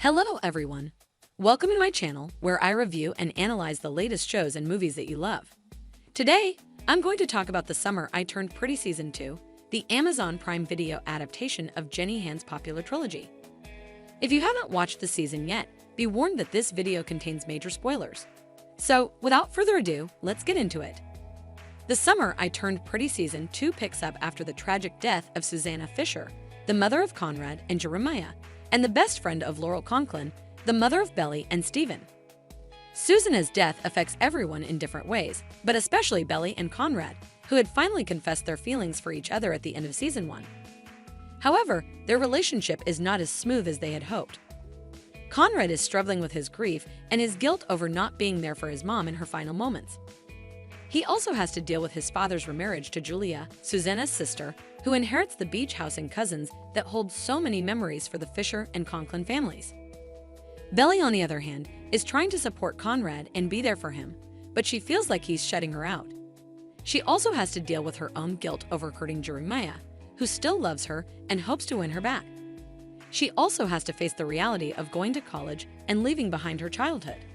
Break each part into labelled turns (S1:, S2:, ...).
S1: Hello everyone! Welcome to my channel where I review and analyze the latest shows and movies that you love. Today, I'm going to talk about The Summer I Turned Pretty Season 2, the Amazon Prime Video adaptation of Jenny Han's popular trilogy. If you haven't watched the season yet, be warned that this video contains major spoilers. So, without further ado, let's get into it. The Summer I Turned Pretty Season 2 picks up after the tragic death of Susanna Fisher, the mother of Conrad and Jeremiah, and the best friend of Laurel Conklin, the mother of Belly and Stephen. Susanna's death affects everyone in different ways, but especially Belly and Conrad, who had finally confessed their feelings for each other at the end of Season 1. However, their relationship is not as smooth as they had hoped. Conrad is struggling with his grief and his guilt over not being there for his mom in her final moments. He also has to deal with his father's remarriage to Julia, Susanna's sister, who inherits the beach house and cousins that hold so many memories for the Fisher and Conklin families. Belly, on the other hand, is trying to support Conrad and be there for him, but she feels like he's shutting her out. She also has to deal with her own guilt over hurting Jeremiah, who still loves her and hopes to win her back. She also has to face the reality of going to college and leaving behind her childhood.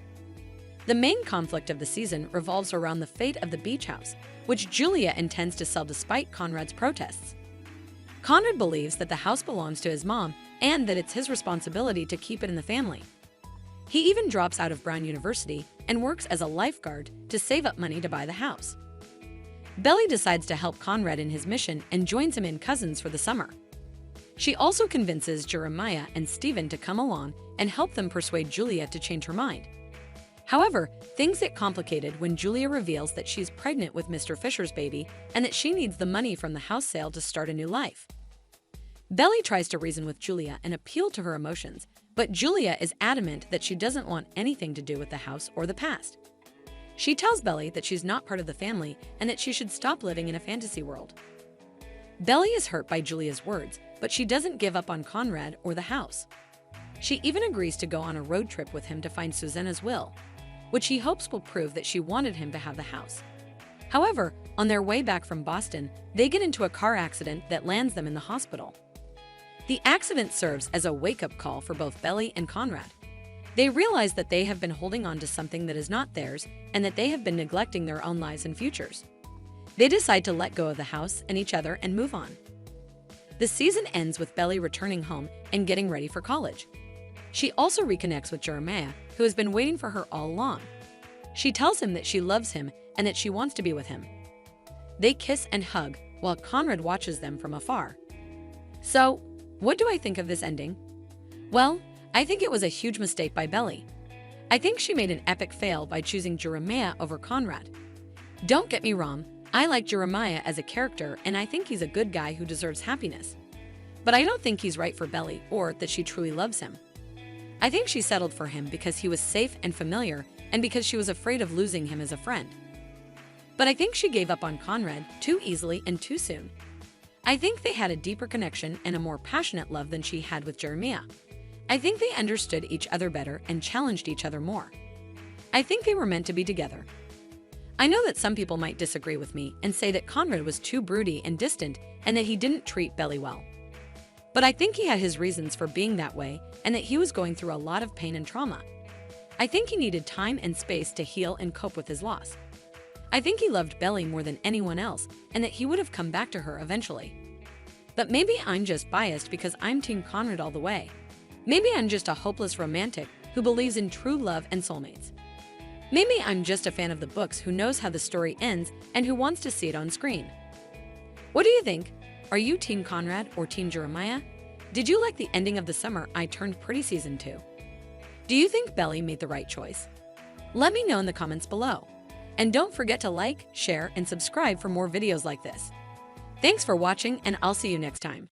S1: The main conflict of the season revolves around the fate of the beach house, which Julia intends to sell despite Conrad's protests. Conrad believes that the house belongs to his mom and that it's his responsibility to keep it in the family. He even drops out of Brown University and works as a lifeguard to save up money to buy the house. Belly decides to help Conrad in his mission and joins him in Cousins for the summer. She also convinces Jeremiah and Stephen to come along and help them persuade Julia to change her mind. However, things get complicated when Julia reveals that she's pregnant with Mr. Fisher's baby and that she needs the money from the house sale to start a new life. Belly tries to reason with Julia and appeal to her emotions, but Julia is adamant that she doesn't want anything to do with the house or the past. She tells Belly that she's not part of the family and that she should stop living in a fantasy world. Belly is hurt by Julia's words, but she doesn't give up on Conrad or the house. She even agrees to go on a road trip with him to find Susanna's will, which he hopes will prove that she wanted him to have the house. However, on their way back from Boston, they get into a car accident that lands them in the hospital. The accident serves as a wake-up call for both Belly and Conrad. They realize that they have been holding on to something that is not theirs and that they have been neglecting their own lives and futures. They decide to let go of the house and each other and move on. The season ends with Belly returning home and getting ready for college. She also reconnects with Jeremiah, who has been waiting for her all along. She tells him that she loves him and that she wants to be with him. They kiss and hug while Conrad watches them from afar. So, what do I think of this ending? Well, I think it was a huge mistake by Belly. I think she made an epic fail by choosing Jeremiah over Conrad. Don't get me wrong, I like Jeremiah as a character and I think he's a good guy who deserves happiness. But I don't think he's right for Belly or that she truly loves him. I think she settled for him because he was safe and familiar and because she was afraid of losing him as a friend. But I think she gave up on Conrad too easily and too soon. I think they had a deeper connection and a more passionate love than she had with Jeremiah. I think they understood each other better and challenged each other more. I think they were meant to be together. I know that some people might disagree with me and say that Conrad was too broody and distant and that he didn't treat Belly well. But I think he had his reasons for being that way and that he was going through a lot of pain and trauma. I think he needed time and space to heal and cope with his loss. I think he loved Belly more than anyone else and that he would have come back to her eventually. But maybe I'm just biased because I'm Team Conrad all the way. Maybe I'm just a hopeless romantic who believes in true love and soulmates. Maybe I'm just a fan of the books who knows how the story ends and who wants to see it on screen. What do you think? Are you Team Conrad or Team Jeremiah? Did you like the ending of The Summer I Turned Pretty Season 2? Do you think Belly made the right choice? Let me know in the comments below. And don't forget to like, share, and subscribe for more videos like this. Thanks for watching, and I'll see you next time.